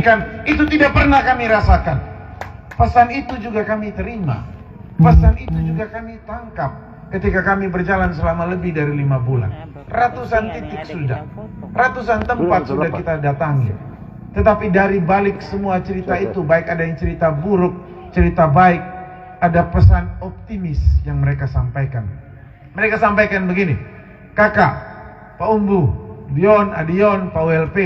pendidikan, itu tidak pernah kami rasakan. Pesan itu juga kami terima. Pesan itu juga kami tangkap ketika kami berjalan selama lebih dari 5 bulan. Ratusan titik sudah, ratusan tempat sudah kita datangi. Tetapi dari balik semua cerita itu, baik ada yang cerita buruk, cerita baik, ada pesan optimis yang mereka sampaikan. Mereka sampaikan begini, Kakak, Pak Umbu, Dion, Adion, Pak WLP,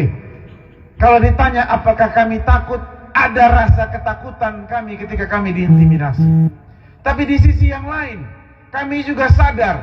kalau ditanya apakah kami takut, ada rasa ketakutan kami ketika kami diintimidasi. Tapi di sisi yang lain, kami juga sadar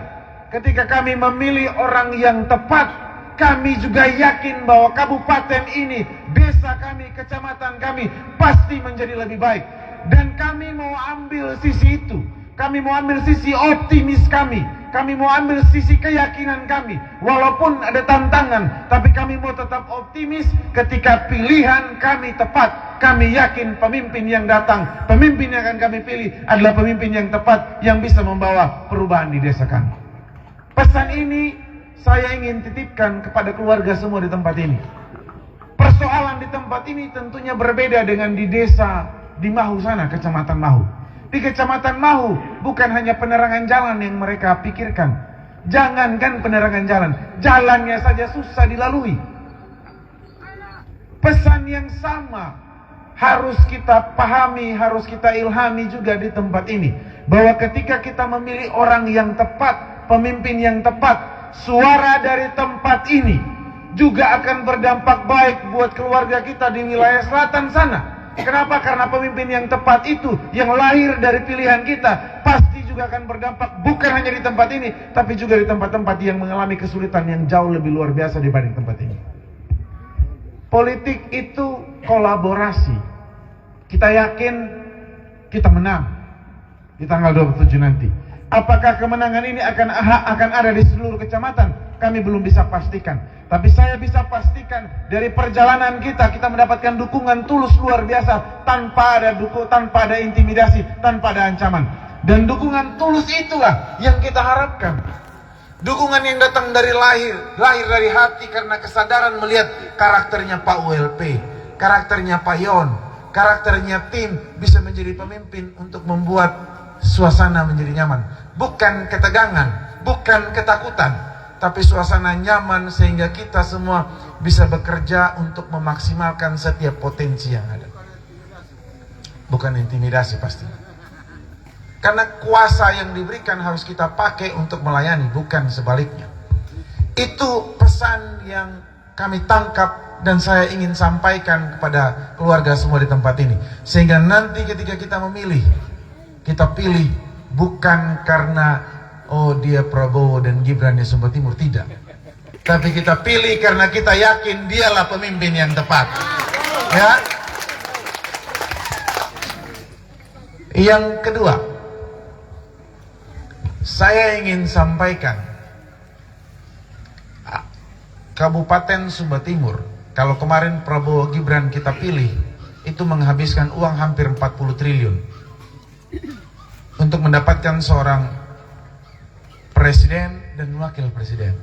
ketika kami memilih orang yang tepat, kami juga yakin bahwa kabupaten ini, desa kami, kecamatan kami pasti menjadi lebih baik. Dan kami mau ambil sisi itu. Kami mau ambil sisi optimis kami. Kami mau ambil sisi keyakinan kami. Walaupun ada tantangan, tapi kami mau tetap optimis ketika pilihan kami tepat. Kami yakin pemimpin yang datang, pemimpin yang akan kami pilih adalah pemimpin yang tepat, yang bisa membawa perubahan di desa kami. Pesan ini saya ingin titipkan kepada keluarga semua di tempat ini. Persoalan di tempat ini tentunya berbeda dengan di desa di Mahu sana, Kecamatan Mahu. Di Kecamatan Mahu bukan hanya penerangan jalan yang mereka pikirkan. Jangankan penerangan jalan, jalannya saja susah dilalui. Pesan yang sama harus kita pahami, harus kita ilhami juga di tempat ini. Bahwa ketika kita memilih orang yang tepat, pemimpin yang tepat, suara dari tempat ini juga akan berdampak baik buat keluarga kita di wilayah selatan sana. Kenapa? Karena pemimpin yang tepat itu, yang lahir dari pilihan kita, pasti juga akan berdampak bukan hanya di tempat ini, tapi juga di tempat-tempat yang mengalami kesulitan yang jauh lebih luar biasa dibanding tempat ini. Politik itu kolaborasi. Kita yakin kita menang di tanggal 27 nanti. Apakah kemenangan ini akan ada di seluruh kecamatan? Kami belum bisa pastikan. Tapi saya bisa pastikan dari perjalanan kita mendapatkan dukungan tulus luar biasa, tanpa ada intimidasi, tanpa ada ancaman. Dan dukungan tulus itulah yang kita harapkan. Dukungan yang datang dari lahir dari hati karena kesadaran melihat karakternya Pak WLP, karakternya Pak Yon, karakternya tim bisa menjadi pemimpin untuk membuat suasana menjadi nyaman. Bukan ketegangan, bukan ketakutan, tapi suasana nyaman sehingga kita semua bisa bekerja untuk memaksimalkan setiap potensi yang ada. Bukan intimidasi pasti. Karena kuasa yang diberikan harus kita pakai untuk melayani, bukan sebaliknya. Itu pesan yang kami tangkap dan saya ingin sampaikan kepada keluarga semua di tempat ini. Sehingga nanti ketika kita memilih, kita pilih bukan karena dia Prabowo dan Gibran di Sumba Timur, tidak. Tapi kita pilih karena kita yakin dialah pemimpin yang tepat. Ya. Yang kedua, saya ingin sampaikan, Kabupaten Sumba Timur, kalau kemarin Prabowo Gibran kita pilih, itu menghabiskan uang hampir 40 triliun untuk mendapatkan seorang presiden dan wakil presiden.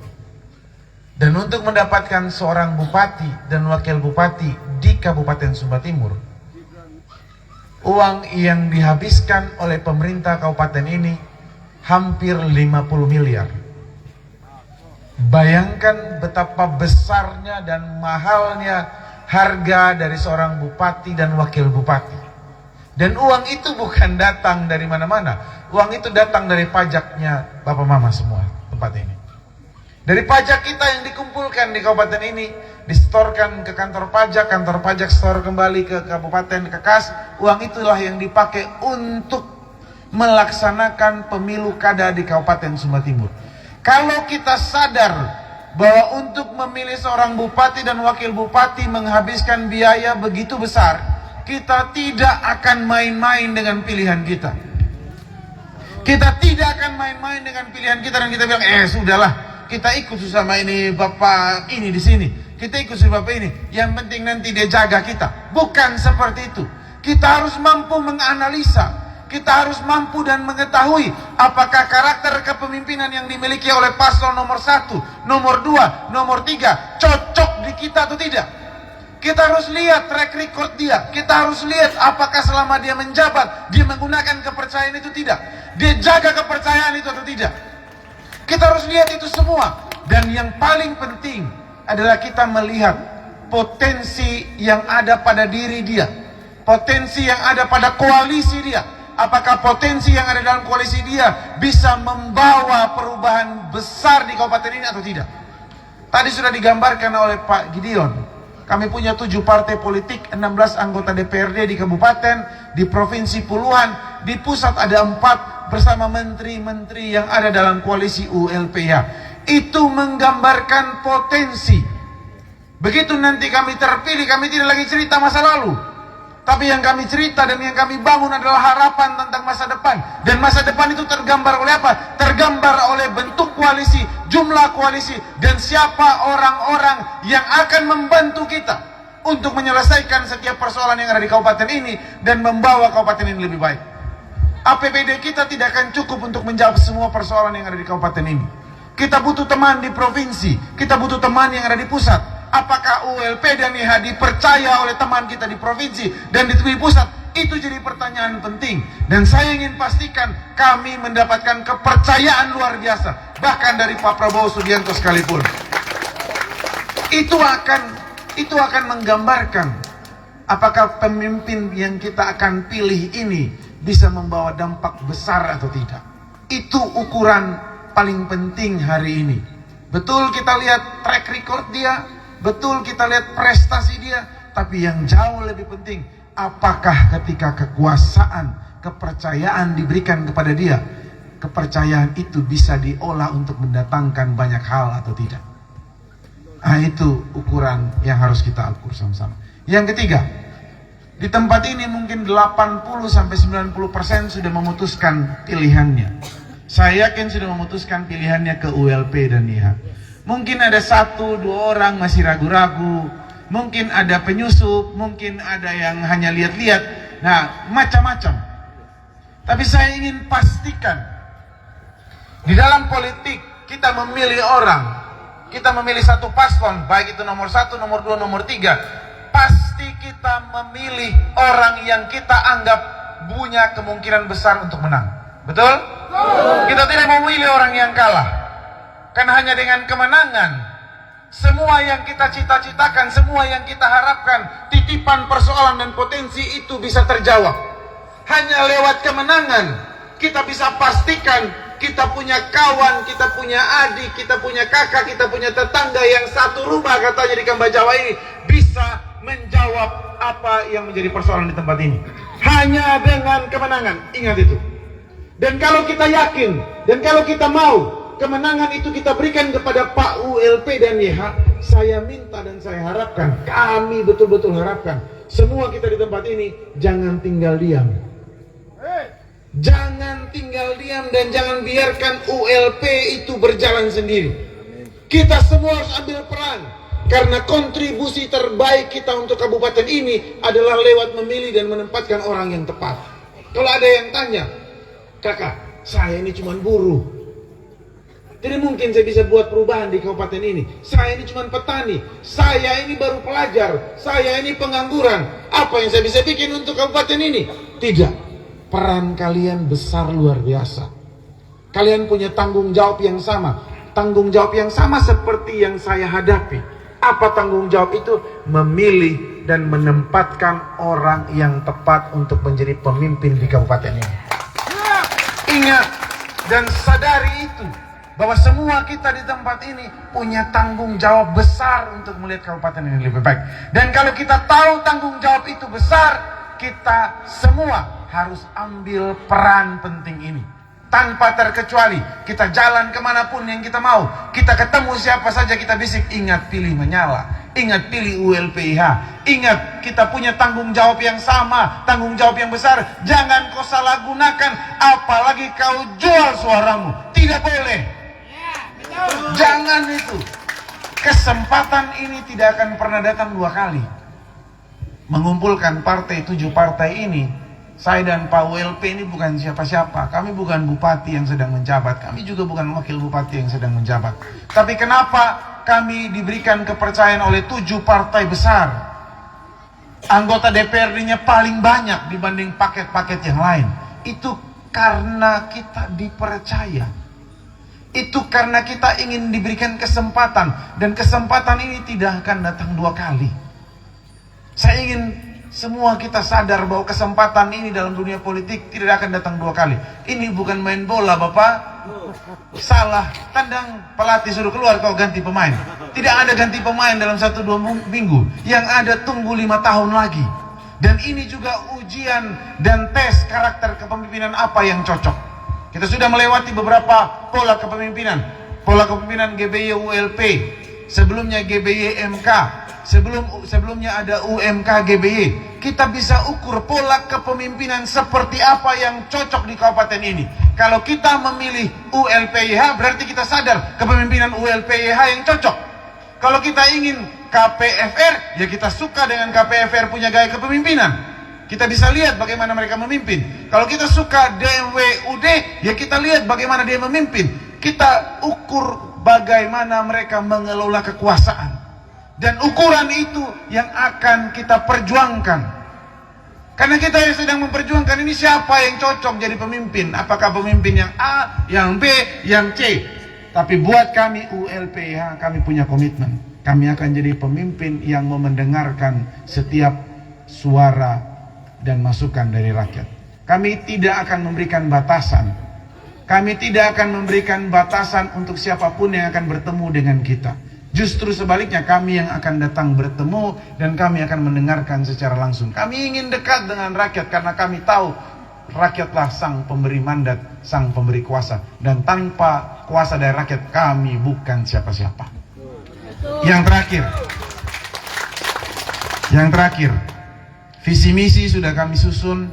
Dan untuk mendapatkan seorang bupati dan wakil bupati di Kabupaten Sumba Timur, uang yang dihabiskan oleh pemerintah kabupaten ini hampir 50 miliar. Bayangkan betapa besarnya dan mahalnya harga dari seorang bupati dan wakil bupati. Dan uang itu bukan datang dari mana-mana. Uang itu datang dari pajaknya Bapak Mama semua tempat ini. Dari pajak kita yang dikumpulkan di kabupaten ini, disetorkan ke kantor pajak setor kembali ke kabupaten, ke kas. Uang itulah yang dipakai untuk melaksanakan pemilu kada di Kabupaten Sumba Timur. Kalau kita sadar bahwa untuk memilih seorang bupati dan wakil bupati menghabiskan biaya begitu besar, kita tidak akan main-main dengan pilihan kita. Kita tidak akan main-main dengan pilihan kita dan kita bilang, sudahlah, kita ikut sama ini bapak ini di sini, kita ikut sama bapak ini. Yang penting nanti dia jaga kita. Bukan seperti itu. Kita harus mampu menganalisa. Kita harus mampu dan mengetahui apakah karakter kepemimpinan yang dimiliki oleh paslon nomor 1, nomor 2, nomor 3 cocok di kita atau tidak. Kita harus lihat track record dia. Kita harus lihat apakah selama dia menjabat, dia menggunakan kepercayaan itu tidak. Dia jaga kepercayaan itu atau tidak. Kita harus lihat itu semua. Dan yang paling penting adalah kita melihat potensi yang ada pada diri dia. Potensi yang ada pada koalisi dia. Apakah potensi yang ada dalam koalisi dia bisa membawa perubahan besar di kabupaten ini atau tidak. Tadi sudah digambarkan oleh Pak Gideon. Kami punya 7 partai politik, 16 anggota DPRD di kabupaten, di provinsi puluhan, di pusat ada 4 bersama menteri-menteri yang ada dalam koalisi ULPH. Itu menggambarkan potensi. Begitu nanti kami terpilih, kami tidak lagi cerita masa lalu. Tapi yang kami cerita dan yang kami bangun adalah harapan tentang masa depan. Dan masa depan itu tergambar oleh apa? Tergambar oleh bentuk koalisi, jumlah koalisi, dan siapa orang-orang yang akan membantu kita untuk menyelesaikan setiap persoalan yang ada di kabupaten ini dan membawa kabupaten ini lebih baik. APBD kita tidak akan cukup untuk menjawab semua persoalan yang ada di kabupaten ini. Kita butuh teman di provinsi, kita butuh teman yang ada di pusat. Apakah ULP dan IH dipercaya oleh teman kita di provinsi dan di pusat? Itu jadi pertanyaan penting. Dan saya ingin pastikan kami mendapatkan kepercayaan luar biasa. Bahkan dari Pak Prabowo Subianto sekalipun. Itu akan menggambarkan apakah pemimpin yang kita akan pilih ini bisa membawa dampak besar atau tidak. Itu ukuran paling penting hari ini. Betul kita lihat track record dia, betul kita lihat prestasi dia, tapi yang jauh lebih penting, apakah ketika kekuasaan, kepercayaan diberikan kepada dia, kepercayaan itu bisa diolah untuk mendatangkan banyak hal atau tidak. Nah, itu ukuran yang harus kita ukur sama-sama. Yang ketiga, di tempat ini mungkin 80-90% sudah memutuskan pilihannya. Saya yakin sudah memutuskan pilihannya ke ULP dan IH. Mungkin ada 1-2 orang masih ragu-ragu, mungkin ada penyusup, mungkin ada yang hanya lihat-lihat, nah macam-macam. Tapi saya ingin pastikan, di dalam politik kita memilih orang, kita memilih satu paslon, baik itu nomor 1, nomor 2, nomor 3, pasti kita memilih orang yang kita anggap punya kemungkinan besar untuk menang. Betul? Kita tidak memilih orang yang kalah. Karena hanya dengan kemenangan, semua yang kita cita-citakan, semua yang kita harapkan, titipan persoalan dan potensi itu bisa terjawab. Hanya lewat kemenangan, kita bisa pastikan kita punya kawan, kita punya adik, kita punya kakak, kita punya tetangga yang satu rumah katanya di Kamba Jawa ini bisa menjawab apa yang menjadi persoalan di tempat ini. Hanya dengan kemenangan, ingat itu. Dan kalau kita yakin, dan kalau kita mau, kemenangan itu kita berikan kepada Pak ULP dan YH. Saya minta dan saya harapkan, kami betul-betul harapkan, semua kita di tempat ini jangan tinggal diam. Jangan tinggal diam dan jangan biarkan ULP itu berjalan sendiri. Kita semua harus ambil peran. Karena kontribusi terbaik kita untuk kabupaten ini adalah lewat memilih dan menempatkan orang yang tepat. Kalau ada yang tanya, kakak, saya ini cuma buruh, tidak mungkin saya bisa buat perubahan di kabupaten ini. Saya ini cuma petani. Saya ini baru pelajar. Saya ini pengangguran. Apa yang saya bisa bikin untuk kabupaten ini? Tidak. Peran kalian besar luar biasa. Kalian punya tanggung jawab yang sama. Tanggung jawab yang sama seperti yang saya hadapi. Apa tanggung jawab itu? Memilih dan menempatkan orang yang tepat untuk menjadi pemimpin di kabupaten ini. Ingat dan sadari itu, bahwa semua kita di tempat ini punya tanggung jawab besar untuk melihat kabupaten ini lebih baik. Dan kalau kita tahu tanggung jawab itu besar, kita semua harus ambil peran penting ini. Tanpa terkecuali, kita jalan kemanapun yang kita mau, kita ketemu siapa saja kita bisik, ingat pilih menyala, ingat pilih ULPIH, ingat kita punya tanggung jawab yang sama, tanggung jawab yang besar. Jangan kau salah gunakan, apalagi kau jual suaramu, tidak boleh. Jangan itu. Kesempatan ini tidak akan pernah datang 2 kali. Mengumpulkan partai, 7 partai ini, saya dan Pak ULP ini bukan siapa-siapa. Kami bukan bupati yang sedang menjabat. Kami juga bukan wakil bupati yang sedang menjabat. Tapi kenapa kami diberikan kepercayaan oleh 7 partai besar? Anggota DPRD-nya paling banyak dibanding paket-paket yang lain. Itu karena kita dipercaya. Itu karena kita ingin diberikan kesempatan. Dan kesempatan ini tidak akan datang 2 kali. Saya ingin semua kita sadar bahwa kesempatan ini dalam dunia politik tidak akan datang 2 kali. Ini bukan main bola, Bapak. Salah tendang, pelatih suruh keluar, kau ganti pemain. Tidak ada ganti pemain dalam 1-2 minggu. Yang ada tunggu 5 tahun lagi. Dan ini juga ujian dan tes karakter kepemimpinan apa yang cocok. Kita sudah melewati beberapa pola kepemimpinan. Pola kepemimpinan GBY ULP, sebelumnya GBY MK, sebelumnya ada UMK GBY. Kita bisa ukur pola kepemimpinan seperti apa yang cocok di kabupaten ini. Kalau kita memilih ULPYH, berarti kita sadar kepemimpinan ULPYH yang cocok. Kalau kita ingin KPFR, ya kita suka dengan KPFR punya gaya kepemimpinan. Kita bisa lihat bagaimana mereka memimpin. Kalau kita suka DMWUD, ya kita lihat bagaimana dia memimpin. Kita ukur bagaimana mereka mengelola kekuasaan. Dan ukuran itu yang akan kita perjuangkan. Karena kita yang sedang memperjuangkan ini, siapa yang cocok jadi pemimpin. Apakah pemimpin yang A, yang B, yang C. Tapi buat kami ULPH, kami punya komitmen. Kami akan jadi pemimpin yang mau mendengarkan setiap suara dan masukan dari rakyat. Kami tidak akan memberikan batasan. Kami tidak akan memberikan batasan untuk siapapun yang akan bertemu dengan kita. Justru sebaliknya, kami yang akan datang bertemu dan kami akan mendengarkan secara langsung. Kami ingin dekat dengan rakyat karena kami tahu rakyatlah sang pemberi mandat, sang pemberi kuasa. Dan tanpa kuasa dari rakyat, kami bukan siapa-siapa. Yang terakhir, visi misi sudah kami susun.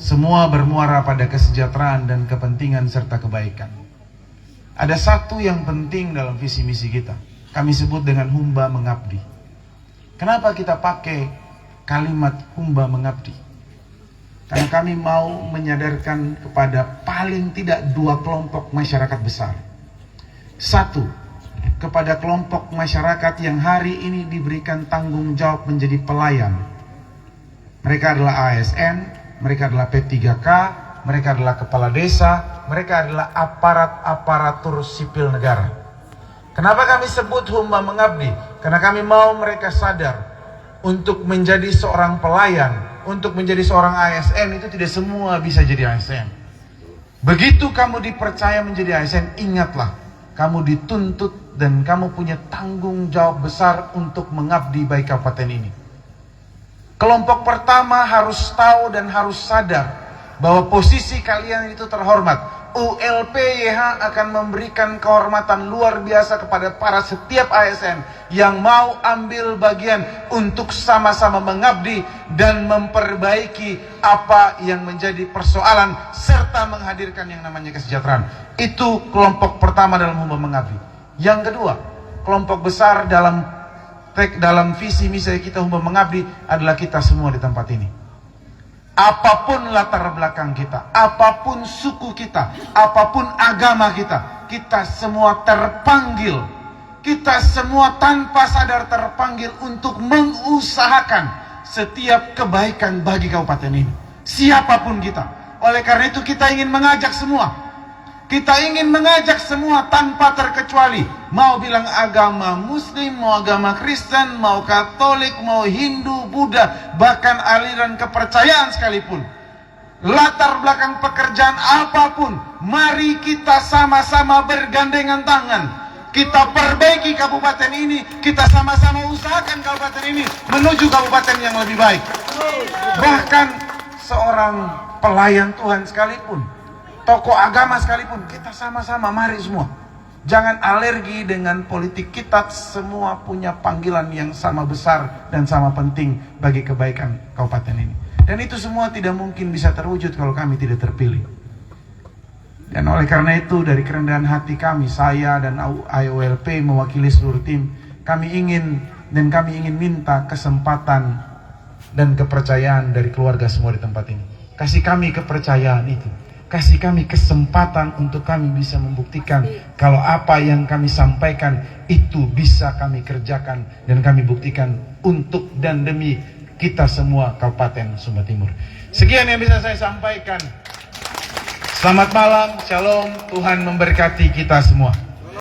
Semua bermuara pada kesejahteraan dan kepentingan serta kebaikan. Ada satu yang penting dalam visi misi kita. Kami sebut dengan humba mengabdi. Kenapa kita pakai kalimat humba mengabdi? Karena kami mau menyadarkan kepada paling tidak 2 kelompok masyarakat besar. 1, kepada kelompok masyarakat yang hari ini diberikan tanggung jawab menjadi pelayan. Mereka adalah ASN, mereka adalah P3K, mereka adalah kepala desa, mereka adalah aparatur sipil negara. Kenapa kami sebut humba mengabdi? Karena kami mau mereka sadar untuk menjadi seorang pelayan, untuk menjadi seorang ASN itu tidak semua bisa jadi ASN. Begitu kamu dipercaya menjadi ASN, ingatlah, kamu dituntut dan kamu punya tanggung jawab besar untuk mengabdi bagi kabupaten ini. Kelompok pertama harus tahu dan harus sadar bahwa posisi kalian itu terhormat. ULPYH akan memberikan kehormatan luar biasa kepada para setiap ASN yang mau ambil bagian untuk sama-sama mengabdi dan memperbaiki apa yang menjadi persoalan serta menghadirkan yang namanya kesejahteraan. Itu kelompok pertama dalam humba mengabdi. Yang kedua, kelompok besar dalam visi misi kita humba mengabdi adalah kita semua di tempat ini. Apapun latar belakang kita, apapun suku kita, apapun agama kita, kita semua terpanggil, kita semua tanpa sadar terpanggil untuk mengusahakan setiap kebaikan bagi kabupaten ini. Siapapun kita. Oleh karena itu kita ingin mengajak semua. Kita ingin mengajak semua tanpa terkecuali. Mau bilang agama Muslim, mau agama Kristen, mau Katolik, mau Hindu, Buddha, bahkan aliran kepercayaan sekalipun. Latar belakang pekerjaan apapun, mari kita sama-sama bergandengan tangan. Kita perbaiki kabupaten ini, kita sama-sama usahakan kabupaten ini menuju kabupaten yang lebih baik. Bahkan seorang pelayan Tuhan sekalipun, tokoh agama sekalipun, kita sama-sama mari semua. Jangan alergi dengan politik, kita semua punya panggilan yang sama besar dan sama penting bagi kebaikan kabupaten ini. Dan itu semua tidak mungkin bisa terwujud kalau kami tidak terpilih. Dan oleh karena itu dari kerendahan hati kami, saya dan IOLP mewakili seluruh tim, kami ingin minta kesempatan dan kepercayaan dari keluarga semua di tempat ini. Kasih kami kepercayaan itu. Kasih kami kesempatan untuk kami bisa membuktikan kalau apa yang kami sampaikan itu bisa kami kerjakan dan kami buktikan untuk dan demi kita semua Kabupaten Sumba Timur. Sekian yang bisa saya sampaikan. Selamat malam, shalom, Tuhan memberkati kita semua.